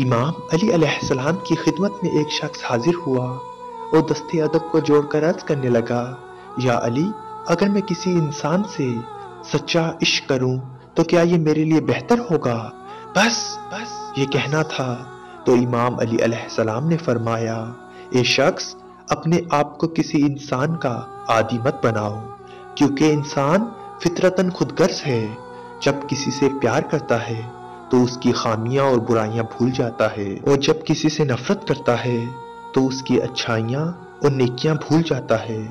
امام علی علیہ السلام کی خدمت میں ایک شخص حاضر ہوا اور دستے ادب کو جوڑ کر عرض کرنے لگا، یا علی، اگر میں کسی انسان سے سچا عشق کروں تو کیا یہ میرے لیے بہتر ہوگا؟ بس یہ کہنا تھا تو امام علی علیہ السلام نے فرمایا، اے شخص، اپنے آپ کو کسی انسان کا عادی مت بناؤ، کیونکہ انسان فطرتاً خود غرض ہے۔ جب کسی سے پیار کرتا ہے تو اس کی خامیاں اور برائیاں بھول جاتا ہے، اور جب کسی سے نفرت کرتا ہے تو اس کی اچھائیاں اور نیکیاں بھول جاتا ہے۔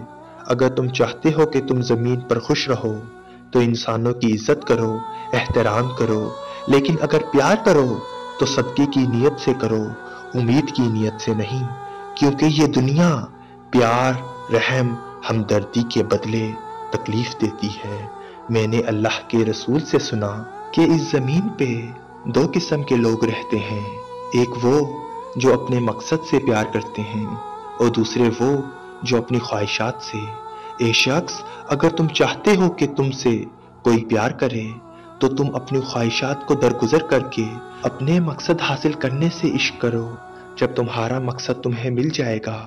اگر تم چاہتے ہو کہ تم زمین پر خوش رہو تو انسانوں کی عزت کرو، احترام کرو، لیکن اگر پیار کرو تو صدقے کی نیت سے کرو، امید کی نیت سے نہیں، کیونکہ یہ دنیا پیار، رحم، ہمدردی کے بدلے تکلیف دیتی ہے۔ میں نے اللہ کے رسول سے سنا کہ اس زمین پہ دو قسم کے لوگ رہتے ہیں، ایک وہ جو اپنے مقصد سے پیار کرتے ہیں اور دوسرے وہ جو اپنی خواہشات سے۔ اے شخص، اگر تم چاہتے ہو کہ تم سے کوئی پیار کرے تو تم اپنی خواہشات کو درگزر کر کے اپنے مقصد حاصل کرنے سے عشق کرو۔ جب تمہارا مقصد تمہیں مل جائے گا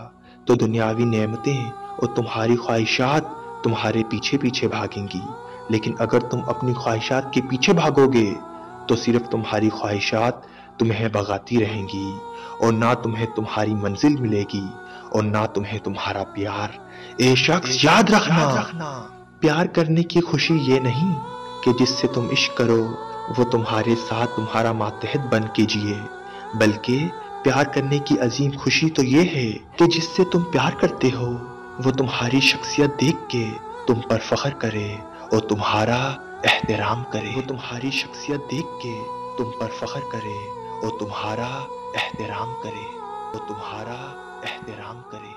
تو دنیاوی نعمتیں اور تمہاری خواہشات تمہارے پیچھے پیچھے بھاگیں گی، لیکن اگر تم اپنی خواہشات کے پیچھے بھاگو گے تو صرف تمہاری خواہشات تمہیں بھگاتی رہیں گی، اور نہ تمہیں تمہاری منزل ملے گی اور نہ تمہیں تمہارا پیار۔ اے شخص، یاد رکھنا، پیار کرنے کی خوشی یہ نہیں کہ جس سے تم عشق کرو وہ تمہارے ساتھ تمہارا ماتحت بن کے جیے، بلکہ پیار کرنے کی عظیم خوشی تو یہ ہے کہ جس سے تم پیار کرتے ہو وہ تمہاری شخصیت دیکھ کے تم پر فخر کرے اور تمہارا احترام کرے۔ وہ تمہاری شخصیت دیکھ کے تم پر فخر کرے اور تمہارا احترام کرے، اور تمہارا احترام کرے۔